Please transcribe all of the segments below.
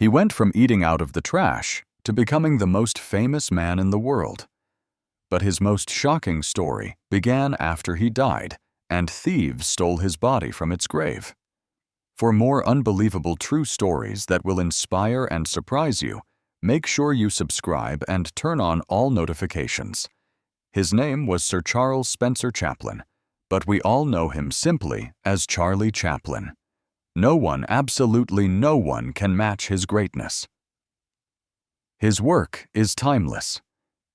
He went from eating out of the trash to becoming the most famous man in the world. But his most shocking story began after he died, and thieves stole his body from its grave. For more unbelievable true stories that will inspire and surprise you, make sure you subscribe and turn on all notifications. His name was Sir Charles Spencer Chaplin, but we all know him simply as Charlie Chaplin. No one, absolutely no one, can match his greatness. His work is timeless.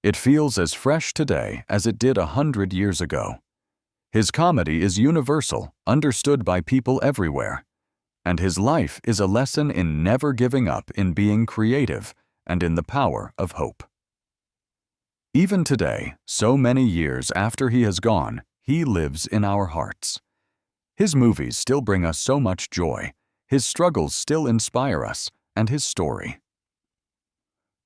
It feels as fresh today as it did 100 years ago. His comedy is universal, understood by people everywhere. And his life is a lesson in never giving up, in being creative, and in the power of hope. Even today, so many years after he has gone, he lives in our hearts. His movies still bring us so much joy, his struggles still inspire us, and his story.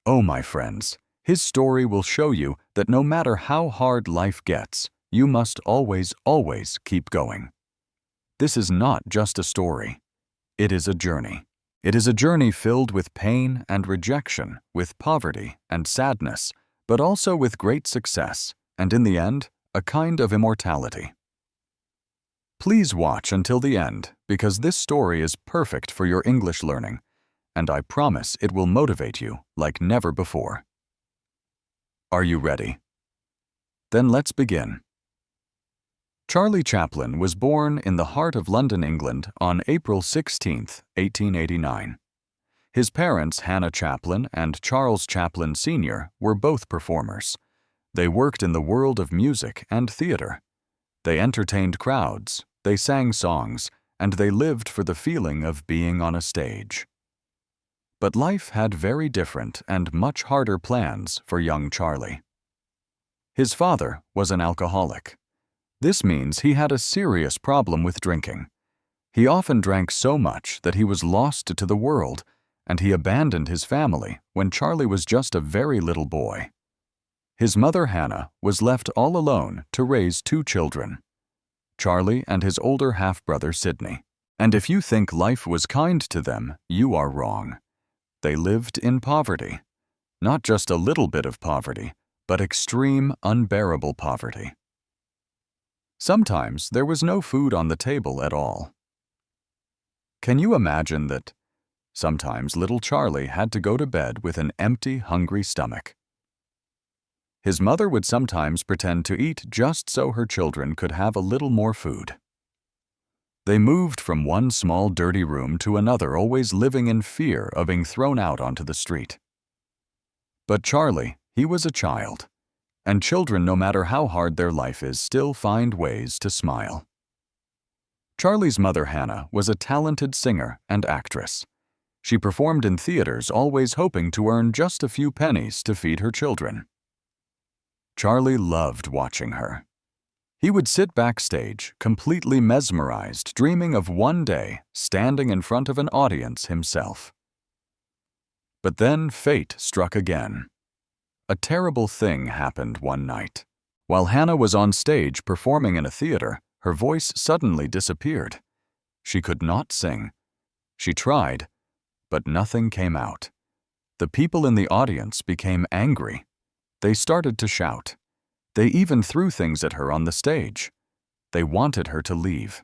Oh, my friends, his story will show you that no matter how hard life gets, you must always, always keep going. This is not just a story. It is a journey. It is a journey filled with pain and rejection, with poverty and sadness, but also with great success, and in the end, a kind of immortality. Please watch until the end, because this story is perfect for your English learning, and I promise it will motivate you like never before. Are you ready? Then let's begin. Charlie Chaplin was born in the heart of London, England on April 16, 1889. His parents, Hannah Chaplin and Charles Chaplin Sr., were both performers. They worked in the world of music and theater. They entertained crowds, they sang songs, and they lived for the feeling of being on a stage. But life had very different and much harder plans for young Charlie. His father was an alcoholic. This means he had a serious problem with drinking. He often drank so much that he was lost to the world, and he abandoned his family when Charlie was just a very little boy. His mother, Hannah, was left all alone to raise two children, Charlie and his older half-brother, Sidney. And if you think life was kind to them, you are wrong. They lived in poverty. Not just a little bit of poverty, but extreme, unbearable poverty. Sometimes there was no food on the table at all. Can you imagine that? Sometimes little Charlie had to go to bed with an empty, hungry stomach. His mother would sometimes pretend to eat just so her children could have a little more food. They moved from one small dirty room to another, always living in fear of being thrown out onto the street. But Charlie, he was a child, and children, no matter how hard their life is, still find ways to smile. Charlie's mother, Hannah, was a talented singer and actress. She performed in theaters, always hoping to earn just a few pennies to feed her children. Charlie loved watching her. He would sit backstage, completely mesmerized, dreaming of one day standing in front of an audience himself. But then fate struck again. A terrible thing happened one night. While Hannah was on stage performing in a theater, her voice suddenly disappeared. She could not sing. She tried, but nothing came out. The people in the audience became angry. They started to shout. They even threw things at her on the stage. They wanted her to leave.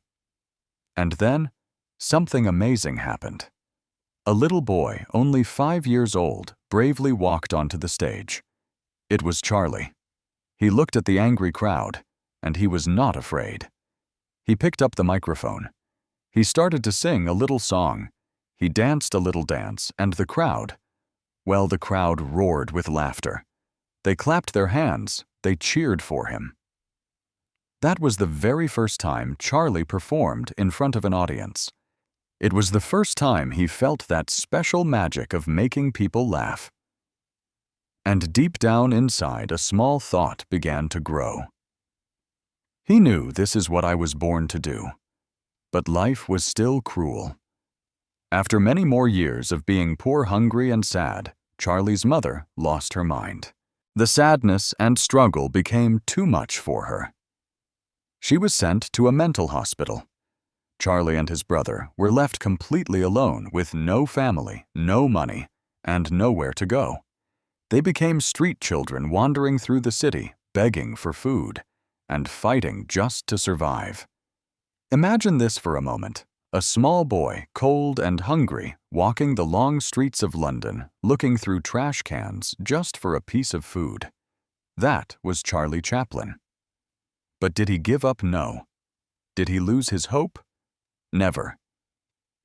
And then, something amazing happened. A little boy, only 5 years old, bravely walked onto the stage. It was Charlie. He looked at the angry crowd, and he was not afraid. He picked up the microphone. He started to sing a little song. He danced a little dance, and the crowd roared with laughter. They clapped their hands. They cheered for him. That was the very first time Charlie performed in front of an audience. It was the first time he felt that special magic of making people laugh. And deep down inside, a small thought began to grow. He knew, this is what I was born to do. But life was still cruel. After many more years of being poor, hungry, and sad, Charlie's mother lost her mind. The sadness and struggle became too much for her. She was sent to a mental hospital. Charlie and his brother were left completely alone with no family, no money, and nowhere to go. They became street children wandering through the city, begging for food, and fighting just to survive. Imagine this for a moment. A small boy, cold and hungry, walking the long streets of London, looking through trash cans just for a piece of food. That was Charlie Chaplin. But did he give up? No. Did he lose his hope? Never.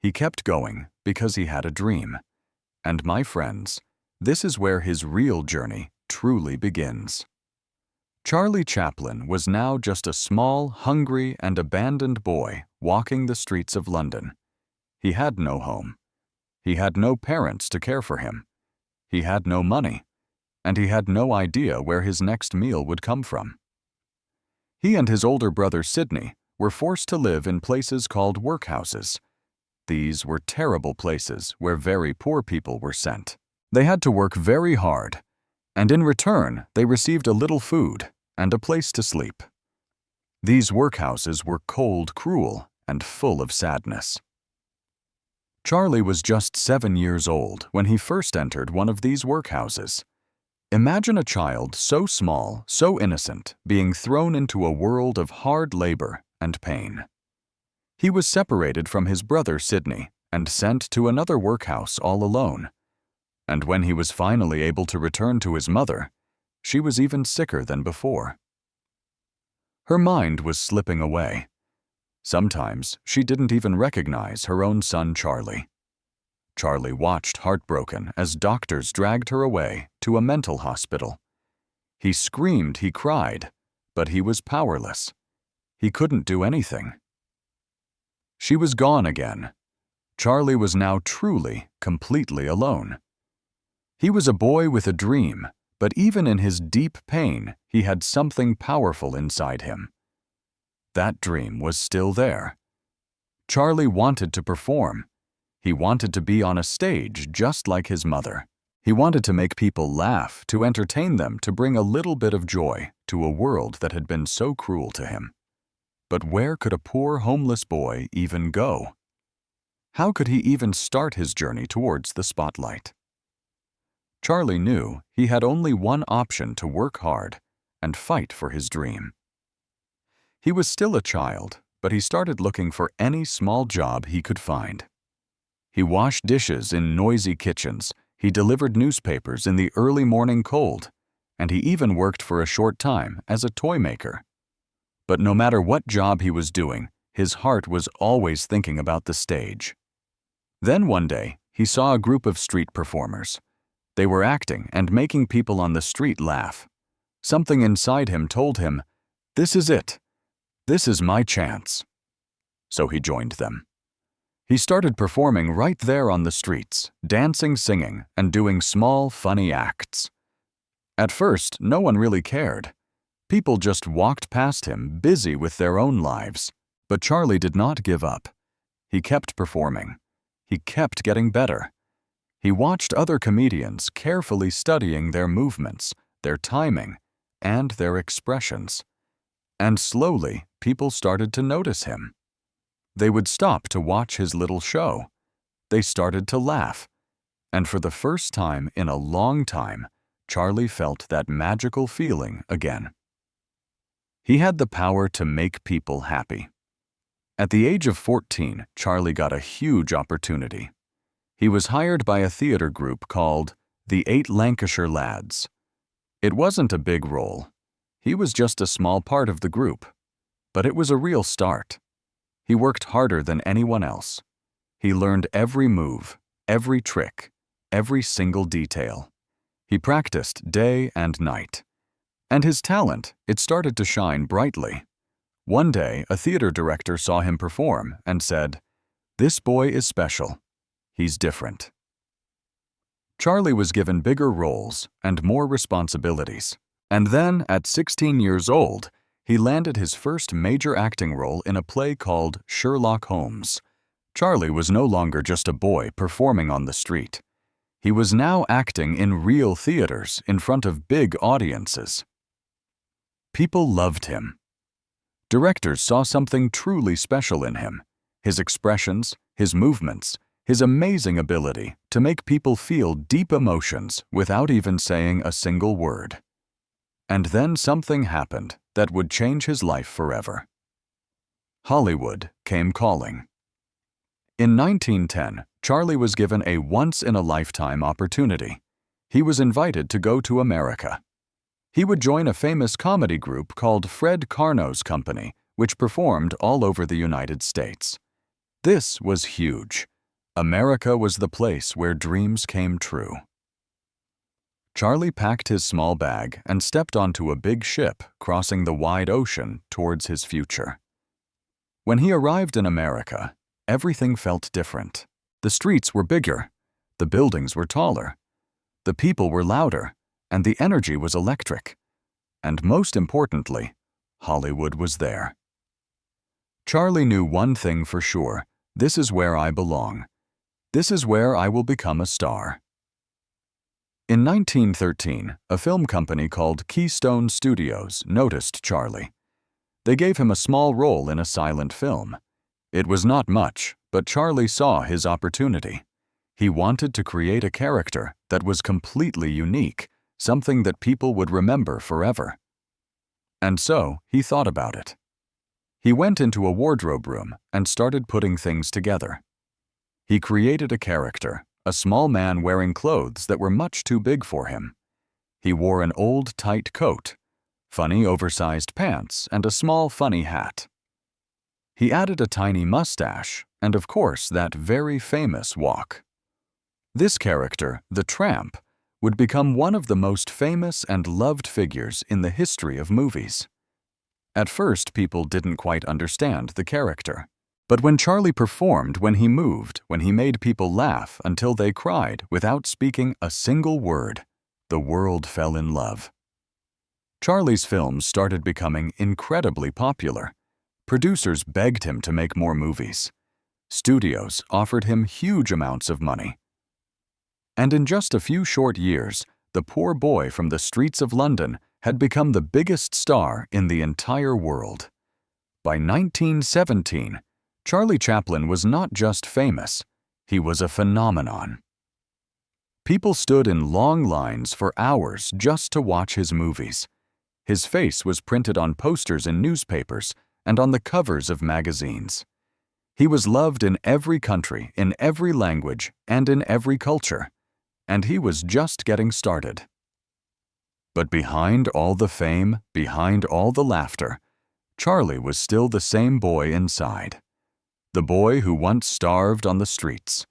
He kept going because he had a dream. And my friends, this is where his real journey truly begins. Charlie Chaplin was now just a small, hungry, and abandoned boy walking the streets of London. He had no home. He had no parents to care for him. He had no money, and he had no idea where his next meal would come from. He and his older brother Sidney were forced to live in places called workhouses. These were terrible places where very poor people were sent. They had to work very hard, and in return they received a little food and a place to sleep. These workhouses were cold, cruel, and full of sadness. Charlie was just 7 years old when he first entered one of these workhouses. Imagine a child so small, so innocent, being thrown into a world of hard labor and pain. He was separated from his brother Sidney and sent to another workhouse all alone. And when he was finally able to return to his mother, she was even sicker than before. Her mind was slipping away. Sometimes she didn't even recognize her own son Charlie. Charlie watched heartbroken as doctors dragged her away to a mental hospital. He screamed, he cried, but he was powerless. He couldn't do anything. She was gone again. Charlie was now truly, completely alone. He was a boy with a dream, but even in his deep pain, he had something powerful inside him. That dream was still there. Charlie wanted to perform. He wanted to be on a stage just like his mother. He wanted to make people laugh, to entertain them, to bring a little bit of joy to a world that had been so cruel to him. But where could a poor homeless boy even go? How could he even start his journey towards the spotlight? Charlie knew he had only one option: to work hard and fight for his dream. He was still a child, but he started looking for any small job he could find. He washed dishes in noisy kitchens, he delivered newspapers in the early morning cold, and he even worked for a short time as a toy maker. But no matter what job he was doing, his heart was always thinking about the stage. Then one day, he saw a group of street performers. They were acting and making people on the street laugh. Something inside him told him, "This is it. This is my chance." So he joined them. He started performing right there on the streets, dancing, singing, and doing small, funny acts. At first, no one really cared. People just walked past him, busy with their own lives. But Charlie did not give up. He kept performing. He kept getting better. He watched other comedians carefully studying their movements, their timing, and their expressions. And slowly, people started to notice him. They would stop to watch his little show. They started to laugh. And for the first time in a long time, Charlie felt that magical feeling again. He had the power to make people happy. At the age of 14, Charlie got a huge opportunity. He was hired by a theater group called the 8 Lancashire Lads. It wasn't a big role. He was just a small part of the group. But it was a real start. He worked harder than anyone else. He learned every move, every trick, every single detail. He practiced day and night. And his talent, it started to shine brightly. One day, a theater director saw him perform and said, "This boy is special. He's different." Charlie was given bigger roles and more responsibilities. And then, at 16 years old, he landed his first major acting role in a play called Sherlock Holmes. Charlie was no longer just a boy performing on the street. He was now acting in real theaters in front of big audiences. People loved him. Directors saw something truly special in him, His expressions, his movements, his amazing ability to make people feel deep emotions without even saying a single word. And then something happened that would change his life forever. Hollywood came calling. In 1910, Charlie was given a once-in-a-lifetime opportunity. He was invited to go to America. He would join a famous comedy group called Fred Karno's Company, which performed all over the United States. This was huge. America was the place where dreams came true. Charlie packed his small bag and stepped onto a big ship crossing the wide ocean towards his future. When he arrived in America, everything felt different. The streets were bigger, the buildings were taller, the people were louder, and the energy was electric. And most importantly, Hollywood was there. Charlie knew one thing for sure: this is where I belong. This is where I will become a star. In 1913, a film company called Keystone Studios noticed Charlie. They gave him a small role in a silent film. It was not much, but Charlie saw his opportunity. He wanted to create a character that was completely unique, something that people would remember forever. And so he thought about it. He went into a wardrobe room and started putting things together. He created a character, a small man wearing clothes that were much too big for him. He wore an old, tight coat, funny oversized pants, and a small, funny hat. He added a tiny mustache and, of course, that very famous walk. This character, the Tramp, would become one of the most famous and loved figures in the history of movies. At first, people didn't quite understand the character. But when Charlie performed, when he moved, when he made people laugh until they cried without speaking a single word, the world fell in love. Charlie's films started becoming incredibly popular. Producers begged him to make more movies. Studios offered him huge amounts of money. And in just a few short years, the poor boy from the streets of London had become the biggest star in the entire world. By 1917, Charlie Chaplin was not just famous, he was a phenomenon. People stood in long lines for hours just to watch his movies. His face was printed on posters in newspapers and on the covers of magazines. He was loved in every country, in every language, and in every culture. And he was just getting started. But behind all the fame, behind all the laughter, Charlie was still the same boy inside. The boy who once starved on the streets.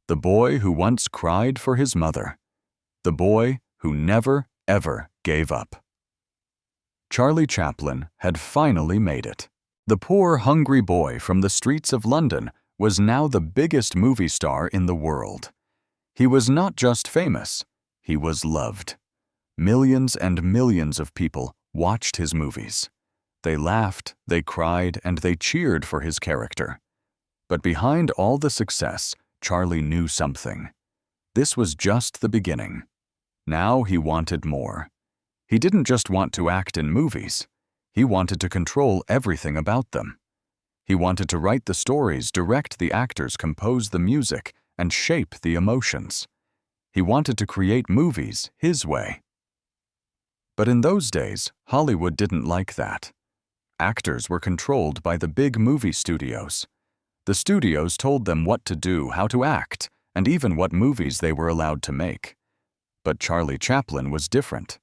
The boy who once cried for his mother. The boy who never, ever gave up. Charlie Chaplin had finally made it. The poor, hungry boy from the streets of London was now the biggest movie star in the world. He was not just famous, he was loved. Millions and millions of people watched his movies. They laughed, they cried, and they cheered for his character. But behind all the success, Charlie knew something. This was just the beginning. Now he wanted more. He didn't just want to act in movies. He wanted to control everything about them. He wanted to write the stories, direct the actors, compose the music, and shape the emotions. He wanted to create movies his way. But in those days, Hollywood didn't like that. Actors were controlled by the big movie studios. The studios told them what to do, how to act, and even what movies they were allowed to make. But Charlie Chaplin was different.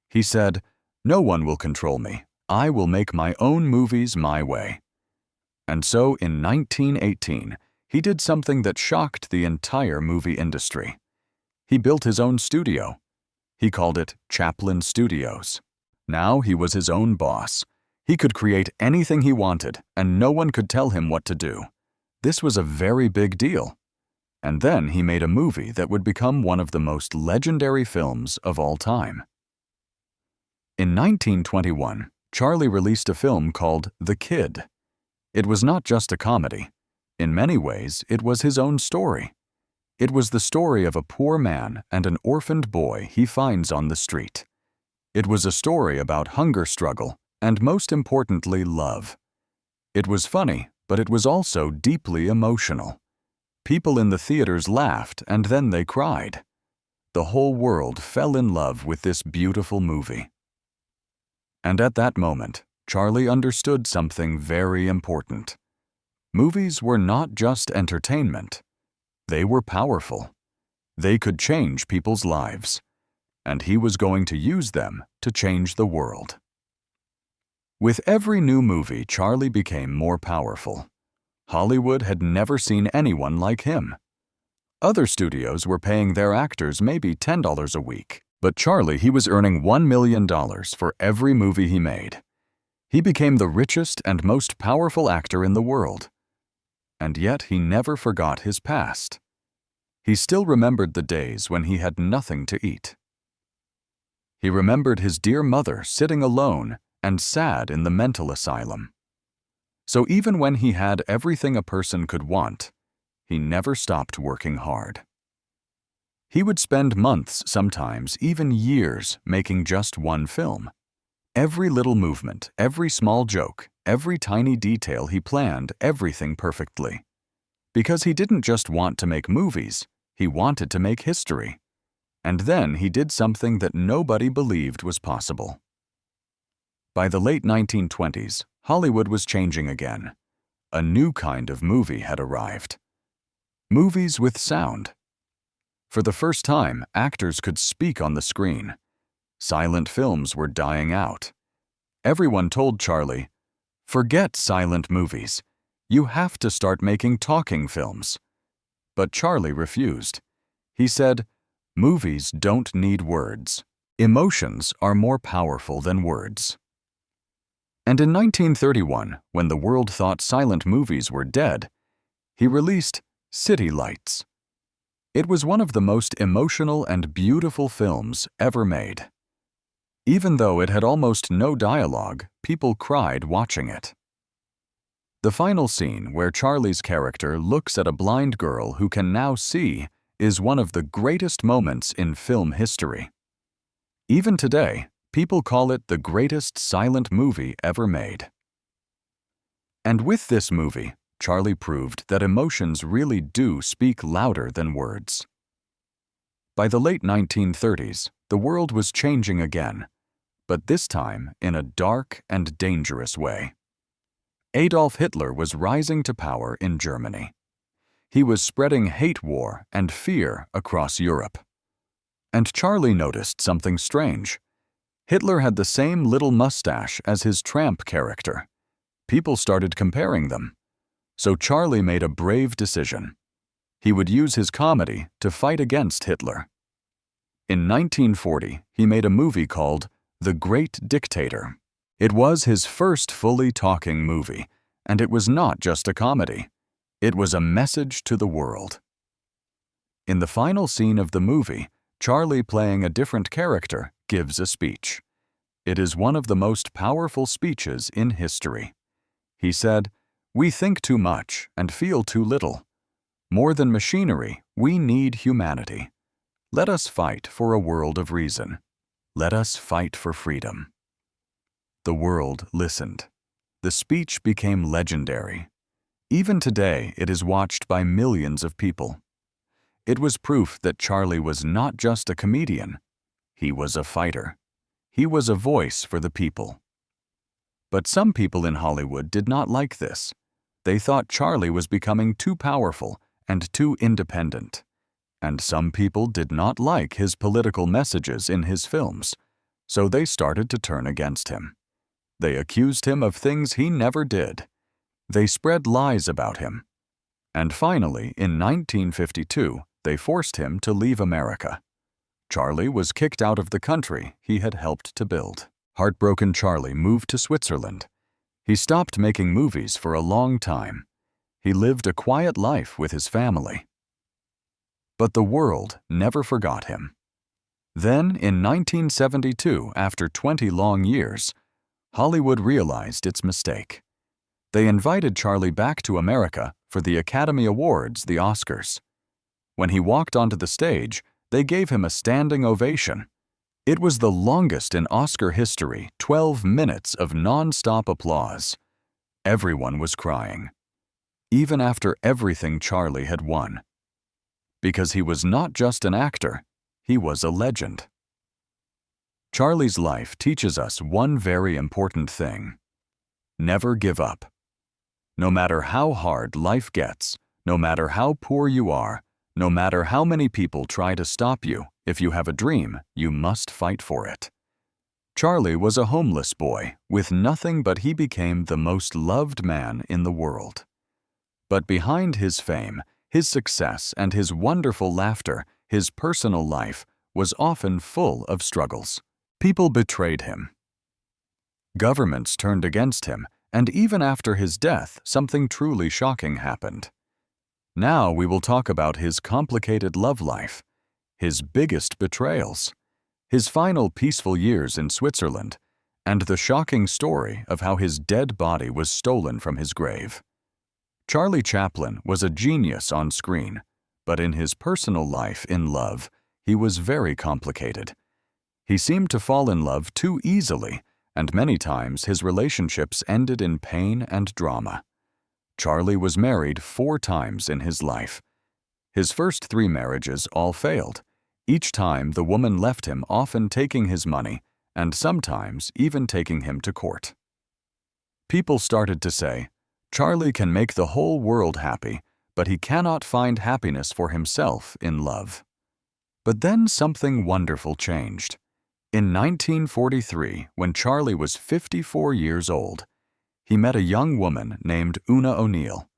He said, "No one will control me. I will make my own movies my way." And so in 1918, he did something that shocked the entire movie industry. He built his own studio. He called it Chaplin Studios. Now he was his own boss. He could create anything he wanted, and no one could tell him what to do. This was a very big deal. And then he made a movie that would become one of the most legendary films of all time. In 1921, Charlie released a film called The Kid. It was not just a comedy. In many ways, it was his own story. It was the story of a poor man and an orphaned boy he finds on the street. It was a story about hunger struggle and, most importantly, love. It was funny, but it was also deeply emotional. People in the theaters laughed and then they cried. The whole world fell in love with this beautiful movie. And at that moment, Charlie understood something very important. Movies were not just entertainment. They were powerful. They could change people's lives, and he was going to use them to change the world. With every new movie, Charlie became more powerful. Hollywood had never seen anyone like him. Other studios were paying their actors maybe $10 a week, but Charlie, he was earning $1 million for every movie he made. He became the richest and most powerful actor in the world. And yet he never forgot his past. He still remembered the days when he had nothing to eat. He remembered his dear mother sitting alone and sad in the mental asylum. So even when he had everything a person could want, he never stopped working hard. He would spend months, sometimes even years, making just one film. Every little movement, every small joke, every tiny detail he planned everything perfectly. Because he didn't just want to make movies, he wanted to make history. And then he did something that nobody believed was possible. By the late 1920s, Hollywood was changing again. A new kind of movie had arrived. Movies with sound. For the first time, actors could speak on the screen. Silent films were dying out. Everyone told Charlie, "Forget silent movies. You have to start making talking films." But Charlie refused. He said, "Movies don't need words. Emotions are more powerful than words." And in 1931, when the world thought silent movies were dead, he released City Lights. It was one of the most emotional and beautiful films ever made. Even though it had almost no dialogue, people cried watching it. The final scene, where Charlie's character looks at a blind girl who can now see, is one of the greatest moments in film history. Even today, people call it the greatest silent movie ever made. And with this movie, Charlie proved that emotions really do speak louder than words. By the late 1930s, the world was changing again, but this time in a dark and dangerous way. Adolf Hitler was rising to power in Germany. He was spreading hate war and fear across Europe. And Charlie noticed something strange. Hitler had the same little mustache as his tramp character. People started comparing them. So Charlie made a brave decision. He would use his comedy to fight against Hitler. In 1940, he made a movie called The Great Dictator. It was his first fully talking movie, and it was not just a comedy. It was a message to the world. In the final scene of the movie, Charlie, playing a different character, gives a speech. It is one of the most powerful speeches in history. He said, "We think too much and feel too little. More than machinery, we need humanity. Let us fight for a world of reason. Let us fight for freedom." The world listened. The speech became legendary. Even today, it is watched by millions of people. It was proof that Charlie was not just a comedian. He was a fighter. He was a voice for the people. But some people in Hollywood did not like this. They thought Charlie was becoming too powerful and too independent. And some people did not like his political messages in his films, so they started to turn against him. They accused him of things he never did. They spread lies about him. And finally, in 1952, they forced him to leave America. Charlie was kicked out of the country he had helped to build. Heartbroken Charlie moved to Switzerland. He stopped making movies for a long time. He lived a quiet life with his family. But the world never forgot him. Then, in 1972, after 20 long years, Hollywood realized its mistake. They invited Charlie back to America for the Academy Awards, the Oscars. When he walked onto the stage, they gave him a standing ovation. It was the longest in Oscar history, 12 minutes of non-stop applause. Everyone was crying. even after everything Charlie had won. Because he was not just an actor, he was a legend. Charlie's life teaches us one very important thing: never give up. No matter how hard life gets, no matter how poor you are, no matter how many people try to stop you, if you have a dream, you must fight for it. Charlie was a homeless boy with nothing, but he became the most loved man in the world. But behind his fame, his success, and his wonderful laughter, his personal life was often full of struggles. People betrayed him. Governments turned against him, and even after his death, something truly shocking happened. Now we will talk about his complicated love life, his biggest betrayals, his final peaceful years in Switzerland, and the shocking story of how his dead body was stolen from his grave. Charlie Chaplin was a genius on screen, but in his personal life in love, he was very complicated. He seemed to fall in love too easily, and many times his relationships ended in pain and drama. Charlie was married 4 times in his life. His first 3 marriages all failed. Each time the woman left him, often taking his money, and sometimes even taking him to court. People started to say, Charlie can make the whole world happy, but he cannot find happiness for himself in love. But then something wonderful changed. In 1943, when Charlie was 54 years old, he met a young woman named Una O'Neill.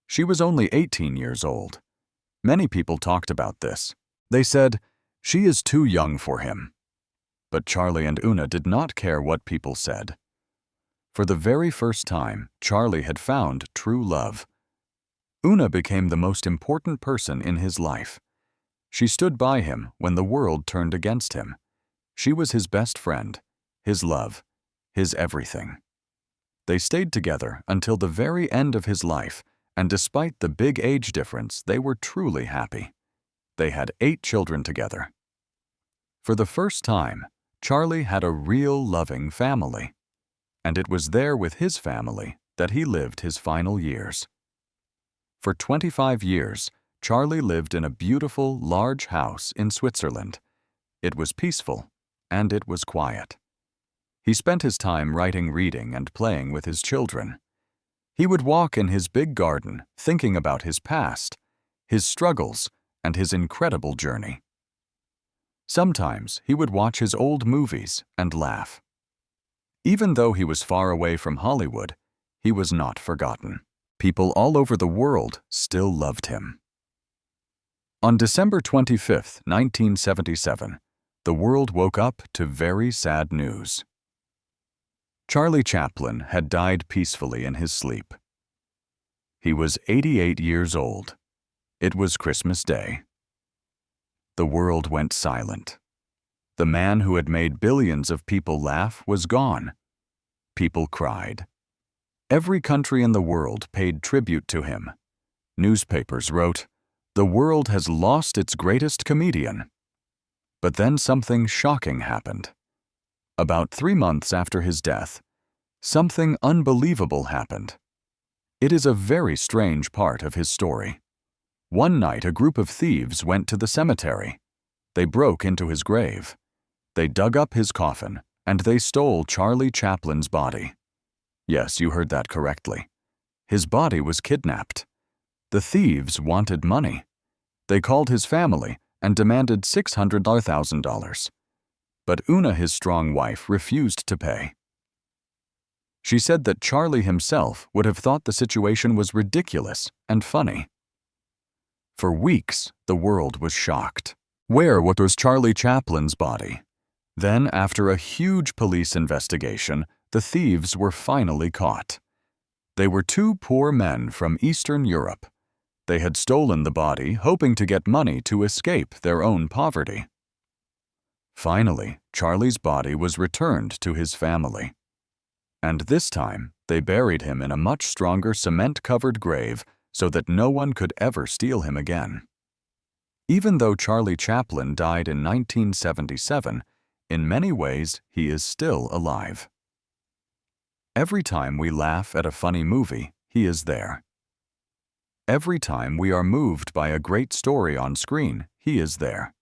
She was only 18 years old. Many people talked about this. They said, "She is too young for him." But Charlie and Una did not care what people said. For the very first time, Charlie had found true love. Una became the most important person in his life. She stood by him when the world turned against him. She was his best friend, his love, his everything. They stayed together until the very end of his life, and despite the big age difference, they were truly happy. They had 8 children together. For the first time, Charlie had a real loving family, and it was there with his family that he lived his final years. For 25 years, Charlie lived in a beautiful, large house in Switzerland. It was peaceful, and it was quiet. He spent his time writing, reading, and playing with his children. He would walk in his big garden, thinking about his past, his struggles, and his incredible journey. Sometimes he would watch his old movies and laugh. Even though he was far away from Hollywood, he was not forgotten. People all over the world still loved him. On December 25, 1977, the world woke up to very sad news. Charlie Chaplin had died peacefully in his sleep. He was 88 years old. It was Christmas Day. The world went silent. The man who had made billions of people laugh was gone. People cried. Every country in the world paid tribute to him. Newspapers wrote, "The world has lost its greatest comedian." But then something shocking happened. About 3 months after his death, something unbelievable happened. It is a very strange part of his story. One night, a group of thieves went to the cemetery. They broke into his grave. They dug up his coffin, and they stole Charlie Chaplin's body. Yes, you heard that correctly. His body was kidnapped. The thieves wanted money. They called his family and demanded $600,000. But Una, his strong wife, refused to pay. She said that Charlie himself would have thought the situation was ridiculous and funny. For weeks, the world was shocked. Where was Charlie Chaplin's body? Then, after a huge police investigation, the thieves were finally caught. They were 2 poor men from Eastern Europe. They had stolen the body, hoping to get money to escape their own poverty. Finally, Charlie's body was returned to his family. And this time, they buried him in a much stronger cement-covered grave so that no one could ever steal him again. Even though Charlie Chaplin died in 1977, in many ways he is still alive. Every time we laugh at a funny movie, he is there. Every time we are moved by a great story on screen, he is there.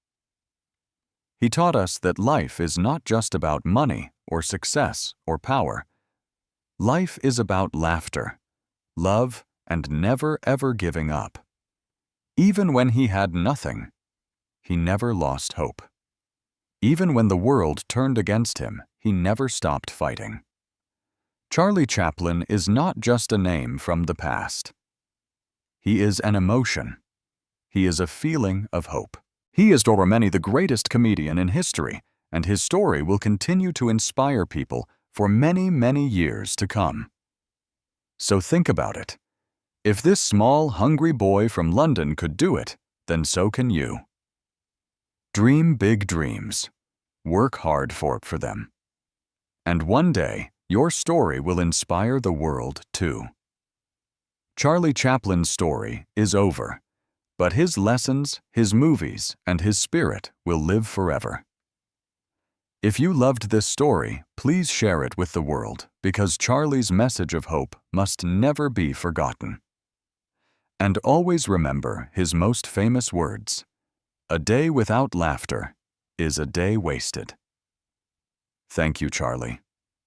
He taught us that life is not just about money or success or power. Life is about laughter, love, and never ever giving up. Even when he had nothing, he never lost hope. Even when the world turned against him, he never stopped fighting. Charlie Chaplin is not just a name from the past. He is an emotion. He is a feeling of hope. He is for many the greatest comedian in history, and his story will continue to inspire people for many, many years to come. So think about it. If this small, hungry boy from London could do it, then so can you. Dream big dreams. Work hard for them. And one day, your story will inspire the world too. Charlie Chaplin's story is over, but his lessons, his movies, and his spirit will live forever. If you loved this story, please share it with the world, because Charlie's message of hope must never be forgotten. And always remember his most famous words: "A day without laughter is a day wasted." Thank you, Charlie.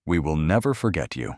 We will never forget you.